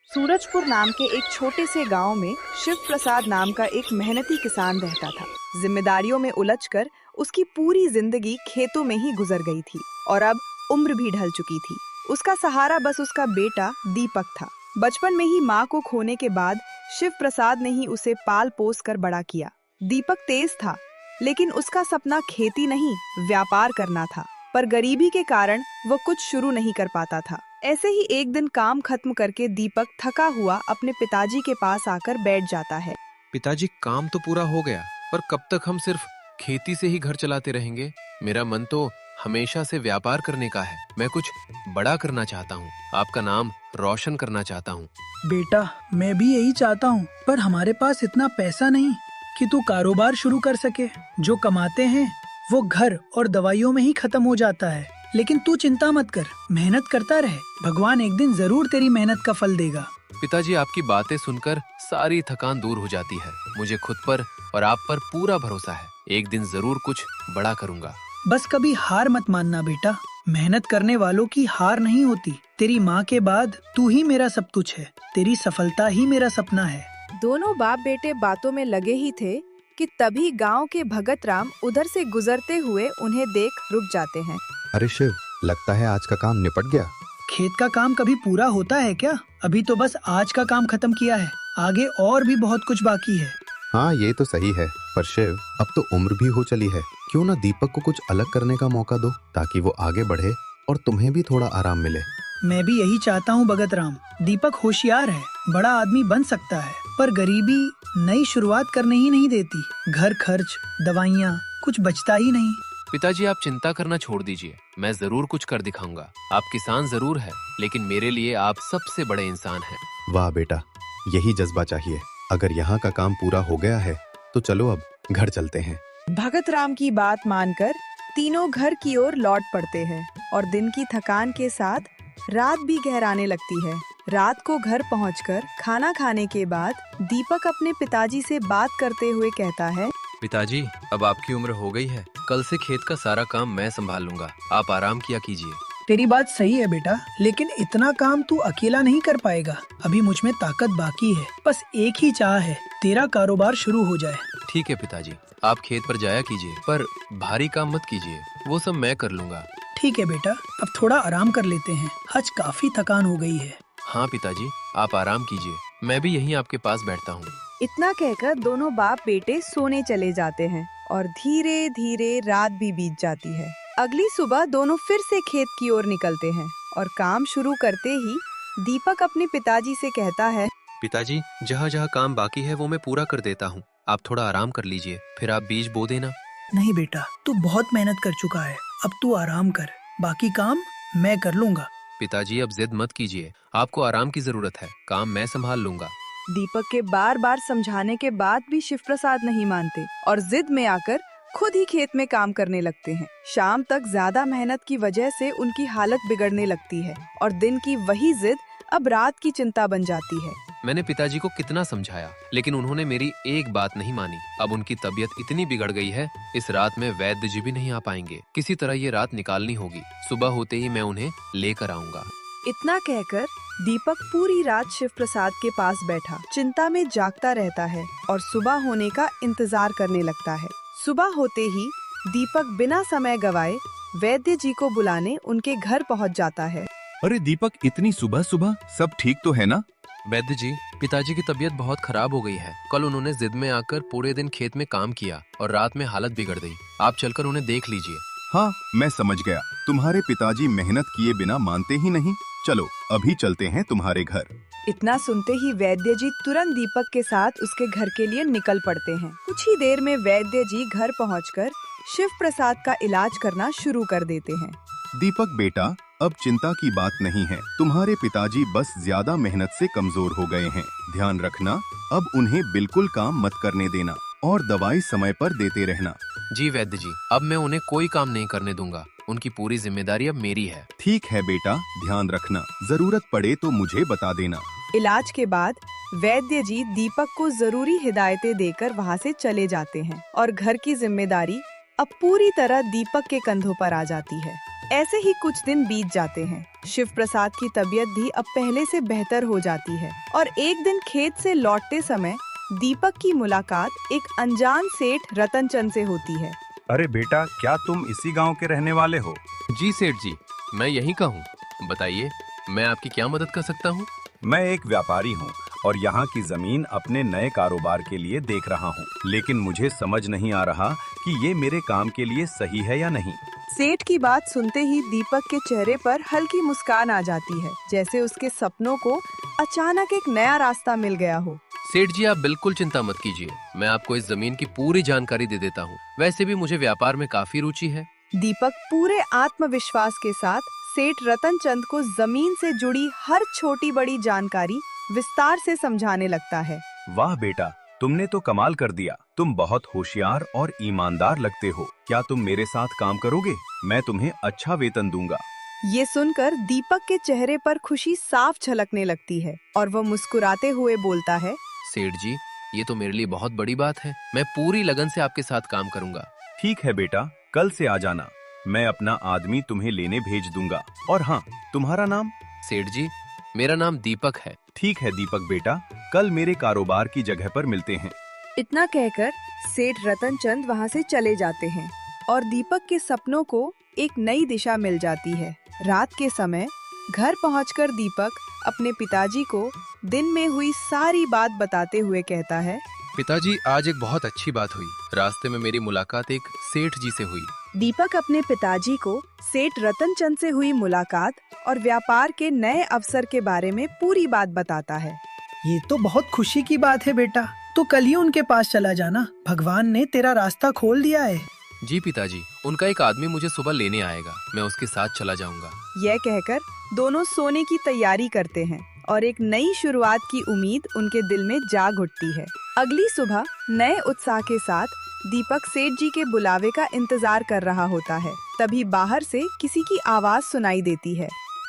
सूरजपुर नाम के एक छोटे से गांव में शिव प्रसाद नाम का एक मेहनती किसान रहता था। जिम्मेदारियों में उलझकर उसकी पूरी जिंदगी खेतों में ही गुजर गई थी और अब उम्र भी ढल चुकी थी। उसका सहारा बस उसका बेटा दीपक था। बचपन में ही माँ को खोने के बाद शिव प्रसाद ने ही उसे पाल पोस कर बड़ा किया। दीपक तेज था, लेकिन उसका सपना खेती नहीं, व्यापार करना था। पर गरीबी के कारण वो कुछ शुरू नहीं कर पाता था। ऐसे ही एक दिन काम खत्म करके दीपक थका हुआ अपने पिताजी के पास आकर बैठ जाता है। पिताजी, काम तो पूरा हो गया, पर कब तक हम सिर्फ खेती से ही घर चलाते रहेंगे? मेरा मन तो हमेशा से व्यापार करने का है। मैं कुछ बड़ा करना चाहता हूँ, आपका नाम रोशन करना चाहता हूँ। बेटा, मैं भी यही चाहता हूँ, पर हमारे पास इतना पैसा नहीं कि तू कारोबार शुरू कर सके। जो कमाते हैं वो घर और दवाइयों में ही खत्म हो जाता है। लेकिन तू चिंता मत कर, मेहनत करता रहे, भगवान एक दिन जरूर तेरी मेहनत का फल देगा। पिताजी, आपकी बातें सुनकर सारी थकान दूर हो जाती है। मुझे खुद पर और आप पर पूरा भरोसा है। एक दिन जरूर कुछ बड़ा करूँगा। बस कभी हार मत मानना बेटा, मेहनत करने वालों की हार नहीं होती। तेरी माँ के बाद तू ही मेरा सब कुछ है, तेरी सफलता ही मेरा सपना है। दोनों बाप बेटे बातों में लगे ही थे कि तभी गांव के भगत राम उधर से गुजरते हुए उन्हें देख रुक जाते हैं। अरे शिव, लगता है आज का काम निपट गया। खेत का काम कभी पूरा होता है क्या? अभी तो बस आज का काम खत्म किया है, आगे और भी बहुत कुछ बाकी है। हाँ, ये तो सही है, पर शिव अब तो उम्र भी हो चली है। क्यों ना दीपक को कुछ अलग करने का मौका दो, ताकि वो आगे बढ़े और तुम्हें भी थोड़ा आराम मिले। मैं भी यही चाहता हूँ भगत राम। दीपक होशियार है, बड़ा आदमी बन सकता है, पर गरीबी नई शुरुआत करने ही नहीं देती। घर खर्च, दवाइयाँ, कुछ बचता ही नहीं। पिताजी, आप चिंता करना छोड़ दीजिए, मैं जरूर कुछ कर दिखाऊंगा। आप किसान जरूर है, लेकिन मेरे लिए आप सबसे बड़े इंसान हैं। वाह बेटा, यही जज्बा चाहिए। अगर यहाँ का काम पूरा हो गया है तो चलो अब घर चलते हैं। भगत राम की बात मानकर तीनों घर की ओर लौट पड़ते हैं और दिन की थकान के साथ रात भी गहराने लगती है। रात को घर पहुंचकर खाना खाने के बाद दीपक अपने पिताजी से बात करते हुए कहता है, पिताजी, अब आपकी उम्र हो गई है, कल से खेत का सारा काम मैं संभाल लूंगा। आप आराम किया कीजिए। तेरी बात सही है बेटा, लेकिन इतना काम तू अकेला नहीं कर पाएगा। अभी मुझ में ताकत बाकी है। बस एक ही चाह है, तेरा कारोबार शुरू हो जाए। ठीक है पिताजी, आप खेत पर जाया कीजिए, पर भारी काम मत कीजिए, वो सब मैं कर लूंगा। ठीक है बेटा, अब थोड़ा आराम कर लेते हैं, आज काफी थकान हो गई है। हाँ पिताजी, आप आराम कीजिए, मैं भी यहीं आपके पास बैठता हूँ। इतना कहकर दोनों बाप बेटे सोने चले जाते हैं और धीरे धीरे रात भी बीत जाती है। अगली सुबह दोनों फिर से खेत की ओर निकलते हैं और काम शुरू करते ही दीपक अपने पिताजी से कहता है, पिताजी, जहाँ जहाँ काम बाकी है वो मैं पूरा कर देता हूँ, आप थोड़ा आराम कर लीजिए, फिर आप बीज बो देना। नहीं बेटा, तू बहुत मेहनत कर चुका है, अब तू आराम कर, बाकी काम मैं कर लूँगा। पिताजी, अब जिद मत कीजिए, आपको आराम की जरूरत है, काम मैं संभाल लूंगा। दीपक के बार बार समझाने के बाद भी शिव प्रसाद नहीं मानते और जिद में आकर खुद ही खेत में काम करने लगते हैं। शाम तक ज्यादा मेहनत की वजह से उनकी हालत बिगड़ने लगती है और दिन की वही जिद अब रात की चिंता बन जाती है। मैंने पिताजी को कितना समझाया, लेकिन उन्होंने मेरी एक बात नहीं मानी। अब उनकी तबीयत इतनी बिगड़ गई है, इस रात में वैद्य जी भी नहीं आ पाएंगे। किसी तरह ये रात निकालनी होगी, सुबह होते ही मैं उन्हें लेकर आऊंगा। इतना कहकर दीपक पूरी रात शिव प्रसाद के पास बैठा चिंता में जागता रहता है और सुबह होने का इंतजार करने लगता है। सुबह होते ही दीपक बिना समय गवाए वैद्य जी को बुलाने उनके घर पहुंच जाता है। अरे दीपक, इतनी सुबह सुबह सब ठीक तो है ना? वैद्य जी, पिताजी की तबीयत बहुत खराब हो गई है। कल उन्होंने जिद में आकर पूरे दिन खेत में काम किया और रात में हालत बिगड़ गई। आप चलकर उन्हें देख लीजिए। हाँ, मैं समझ गया, तुम्हारे पिताजी मेहनत किए बिना मानते ही नहीं। चलो अभी चलते हैं तुम्हारे घर। इतना सुनते ही वैद्य जी तुरंत दीपक के साथ उसके घर के लिए निकल पड़ते हैं। कुछ ही देर में वैद्य जी घर पहुंचकर शिव प्रसाद का इलाज करना शुरू कर देते हैं। दीपक बेटा, अब चिंता की बात नहीं है, तुम्हारे पिताजी बस ज्यादा मेहनत से कमजोर हो गए हैं। ध्यान रखना, अब उन्हें बिल्कुल काम मत करने देना और दवाई समय पर देते रहना। जी वैद्य जी, अब मैं उन्हें कोई काम नहीं करने दूंगा, उनकी पूरी जिम्मेदारी अब मेरी है। ठीक है बेटा, ध्यान रखना, जरूरत पड़े तो मुझे बता देना। इलाज के बाद वैद्य जी दीपक को जरूरी हिदायतें देकर वहां से चले जाते हैं और घर की जिम्मेदारी अब पूरी तरह दीपक के कंधों पर आ जाती है। ऐसे ही कुछ दिन बीत जाते हैं। शिव प्रसाद की तबीयत भी अब पहले से बेहतर हो जाती है और एक दिन खेत से लौटते समय दीपक की मुलाकात एक अनजान सेठ रतन चंद से होती है। अरे बेटा, क्या तुम इसी गांव के रहने वाले हो? जी सेठ जी, मैं यहीं का हूँ। बताइए, मैं आपकी क्या मदद कर सकता हूँ? मैं एक व्यापारी हूँ और यहाँ की जमीन अपने नए कारोबार के लिए देख रहा हूँ, लेकिन मुझे समझ नहीं आ रहा कि ये मेरे काम के लिए सही है या नहीं। सेठ की बात सुनते ही दीपक के चेहरे पर हल्की मुस्कान आ जाती है, जैसे उसके सपनों को अचानक एक नया रास्ता मिल गया हो। सेठ जी, आप बिल्कुल चिंता मत कीजिए, मैं आपको इस जमीन की पूरी जानकारी दे देता हूँ। वैसे भी मुझे व्यापार में काफी रुचि है। दीपक पूरे आत्मविश्वास के साथ सेठ रतन चंद को जमीन से जुड़ी हर छोटी बड़ी जानकारी विस्तार से समझाने लगता है। वाह बेटा, तुमने तो कमाल कर दिया। तुम बहुत होशियार और ईमानदार लगते हो। क्या तुम मेरे साथ काम करोगे? मैं तुम्हें अच्छा वेतन दूंगा। ये सुनकर दीपक के चेहरे पर खुशी साफ झलकने लगती है और वह मुस्कुराते हुए बोलता है, सेठ जी, ये तो मेरे लिए बहुत बड़ी बात है। मैं पूरी लगन से आपके साथ काम करूंगा। ठीक है बेटा, कल से आ जाना। मैं अपना आदमी तुम्हें लेने भेज दूंगा। और हाँ, तुम्हारा नाम? सेठ जी, मेरा नाम दीपक है। ठीक है दीपक बेटा, कल मेरे कारोबार की जगह पर मिलते हैं। इतना कहकर सेठ रतन चंद वहाँ से चले जाते हैं और दीपक के सपनों को एक नई दिशा मिल जाती है। रात के समय घर पहुंचकर दीपक अपने पिताजी को दिन में हुई सारी बात बताते हुए कहता है, पिताजी, आज एक बहुत अच्छी बात हुई। रास्ते में मेरी मुलाकात एक सेठ जी से हुई। दीपक अपने पिताजी को सेठ रतन चंद से हुई मुलाकात और व्यापार के नए अवसर के बारे में पूरी बात बताता है। ये तो बहुत खुशी की बात है बेटा, तो कल ही उनके पास चला जाना। भगवान ने तेरा रास्ता खोल दिया है। जी पिताजी, उनका एक आदमी मुझे सुबह लेने आएगा, मैं उसके साथ चला जाऊंगा। यह कहकर दोनों सोने की तैयारी करते हैं और एक नई शुरुआत की उम्मीद उनके दिल में जाग उठती है। अगली सुबह नए उत्साह के साथ दीपक सेठ जी के बुलावे का इंतजार कर रहा होता है। तभी बाहर से किसी की आवाज सुनाई देती है।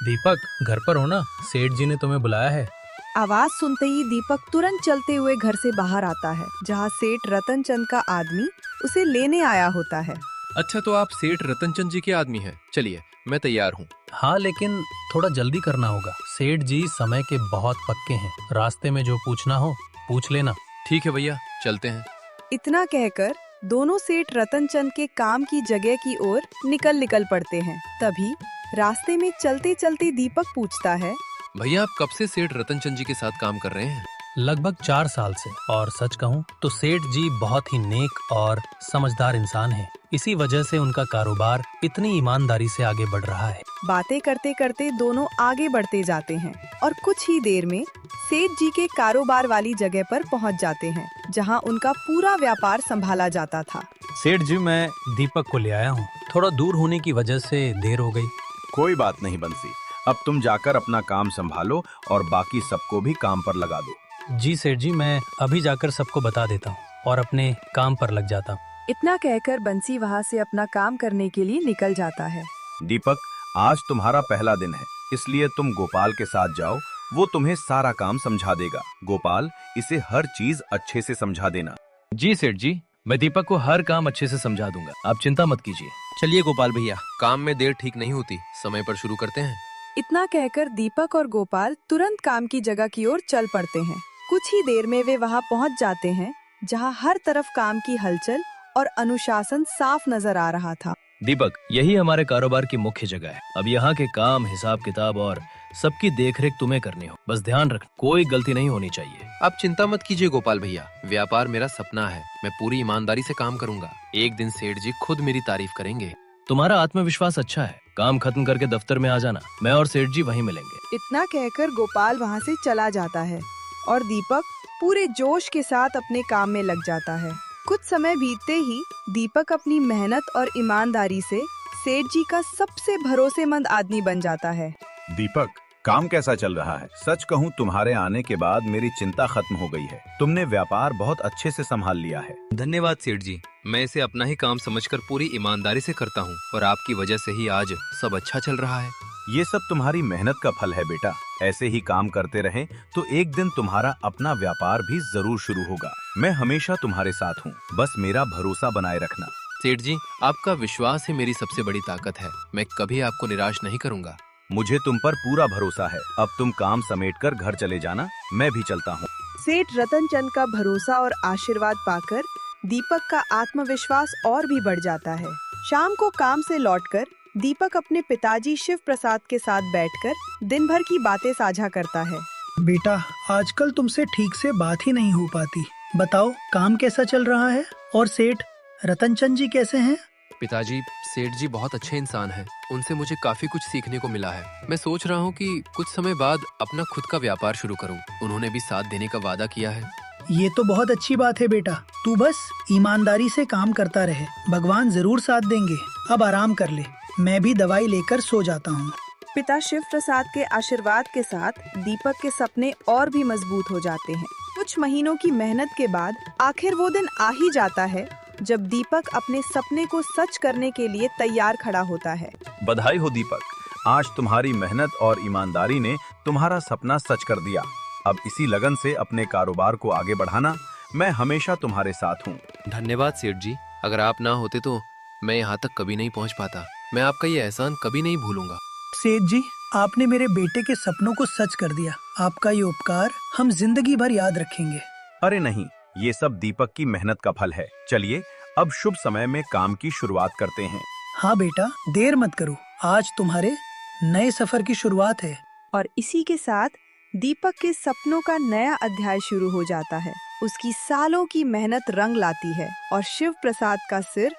दीपक, घर पर हो ना? सेठ जी ने तुम्हें बुलाया है। आवाज सुनते ही दीपक तुरंत चलते हुए घर से बाहर आता है, जहाँ सेठ रतन चंद का आदमी उसे लेने आया होता है। अच्छा, तो आप सेठ रतन चंद जी के आदमी हैं। चलिए, मैं तैयार हूँ। हाँ, लेकिन थोड़ा जल्दी करना होगा। सेठ जी समय के बहुत पक्के हैं। रास्ते में जो पूछना हो पूछ लेना। ठीक है भैया, चलते हैं। इतना कहकर दोनों सेठ रतन चंद के काम की जगह की ओर निकल पड़ते हैं। तभी रास्ते में चलते चलते दीपक पूछता है, भैया, आप कब से सेठ रतन चंद जी के साथ काम कर रहे हैं? लगभग 4 साल से। और सच कहूँ तो सेठ जी बहुत ही नेक और समझदार इंसान हैं। इसी वजह से उनका कारोबार इतनी ईमानदारी से आगे बढ़ रहा है। बातें करते करते दोनों आगे बढ़ते जाते हैं और कुछ ही देर में सेठ जी के कारोबार वाली जगह पर पहुंच जाते हैं, जहां उनका पूरा व्यापार संभाला जाता था। सेठ जी, मैं दीपक को ले आया हूँ। थोड़ा दूर होने की वजह से देर हो गई। कोई बात नहीं बंसी, अब तुम जाकर अपना काम संभालो और बाकी सबको भी काम पर लगा दो। जी सेठ जी, मैं अभी जाकर सबको बता देता हूँ और अपने काम पर लग जाता हूँ। इतना कहकर बंसी वहाँ से अपना काम करने के लिए निकल जाता है। दीपक, आज तुम्हारा पहला दिन है, इसलिए तुम गोपाल के साथ जाओ। वो तुम्हें सारा काम समझा देगा। गोपाल, इसे हर चीज अच्छे से समझा देना। जी सेठ जी, मैं दीपक को हर काम अच्छे से समझा दूंगा, आप चिंता मत कीजिए। चलिए गोपाल भैया, काम में देर ठीक नहीं होती, समय पर शुरू करते हैं। इतना कहकर दीपक और गोपाल तुरंत काम की जगह की ओर चल पड़ते हैं। कुछ ही देर में वे वहाँ पहुँच जाते हैं, जहाँ हर तरफ काम की हलचल और अनुशासन साफ नजर आ रहा था। दीपक, यही हमारे कारोबार की मुख्य जगह है। अब यहाँ के काम, हिसाब किताब और सबकी देखरेख तुम्हें करनी हो। बस ध्यान रख, कोई गलती नहीं होनी चाहिए। आप चिंता मत कीजिए गोपाल भैया, व्यापार मेरा सपना है। मैं पूरी ईमानदारी से काम करूंगा। एक दिन सेठ जी खुद मेरी तारीफ करेंगे। तुम्हारा आत्मविश्वास अच्छा है। काम खत्म करके दफ्तर में आ जाना, मैं और सेठ जी वहीं मिलेंगे। इतना कहकर गोपाल वहाँ से चला जाता है और दीपक पूरे जोश के साथ अपने काम में लग जाता है। कुछ समय बीतते ही दीपक अपनी मेहनत और ईमानदारी से सेठ जी का सबसे भरोसेमंद आदमी बन जाता है। दीपक, काम कैसा चल रहा है? सच कहूँ, तुम्हारे आने के बाद मेरी चिंता खत्म हो गई है। तुमने व्यापार बहुत अच्छे से संभाल लिया है। धन्यवाद सेठ जी, मैं इसे अपना ही काम समझकर पूरी ईमानदारी से करता हूँ और आपकी वजह से ही आज सब अच्छा चल रहा है। ये सब तुम्हारी मेहनत का फल है बेटा। ऐसे ही काम करते रहें तो एक दिन तुम्हारा अपना व्यापार भी जरूर शुरू होगा। मैं हमेशा तुम्हारे साथ हूँ, बस मेरा भरोसा बनाए रखना। सेठ जी, आपका विश्वास ही मेरी सबसे बड़ी ताकत है। मैं कभी आपको निराश नहीं करूंगा। मुझे तुम पर पूरा भरोसा है। अब तुम काम समेटकर घर चले जाना, मैं भी चलता हूँ। सेठ रतनचंद का भरोसा और आशीर्वाद पाकर दीपक का आत्मविश्वास और भी बढ़ जाता है। शाम को काम से लौटकर दीपक अपने पिताजी शिव प्रसाद के साथ बैठकर दिन भर की बातें साझा करता है। बेटा, आजकल तुमसे ठीक से बात ही नहीं हो पाती। बताओ, काम कैसा चल रहा है? और सेठ रतनचंद जी कैसे हैं? पिताजी, सेठ जी बहुत अच्छे इंसान हैं। उनसे मुझे काफी कुछ सीखने को मिला है। मैं सोच रहा हूँ कि कुछ समय बाद अपना खुद का व्यापार शुरू करूँ। उन्होंने भी साथ देने का वादा किया है। ये तो बहुत अच्छी बात है बेटा। तू बस ईमानदारी से काम करता रहे, भगवान जरूर साथ देंगे। अब आराम कर ले, मैं भी दवाई लेकर सो जाता हूँ। पिता शिव प्रसाद के आशीर्वाद के साथ दीपक के सपने और भी मजबूत हो जाते हैं। कुछ महीनों की मेहनत के बाद आखिर वो दिन आ ही जाता है जब दीपक अपने सपने को सच करने के लिए तैयार खड़ा होता है। बधाई हो दीपक, आज तुम्हारी मेहनत और ईमानदारी ने तुम्हारा सपना सच कर दिया। अब इसी लगन से अपने कारोबार को आगे बढ़ाना। मैं हमेशा तुम्हारे साथ हूँ। धन्यवाद सेठ जी। अगर आप ना होते तो मैं यहाँ तक कभी नहीं पहुँच पाता। मैं आपका ये एहसान कभी नहीं भूलूंगा। सेठ जी, आपने मेरे बेटे के सपनों को सच कर दिया। आपका ये उपकार हम जिंदगी भर याद रखेंगे। अरे नहीं, ये सब दीपक की मेहनत का फल है। चलिए अब शुभ समय में काम की शुरुआत करते हैं। हाँ बेटा, देर मत करो। आज तुम्हारे नए सफर की शुरुआत है। और इसी के साथ दीपक के सपनों का नया अध्याय शुरू हो जाता है। उसकी सालों की मेहनत रंग लाती है और शिव प्रसाद का सिर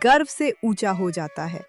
गर्व से ऊंचा हो जाता है।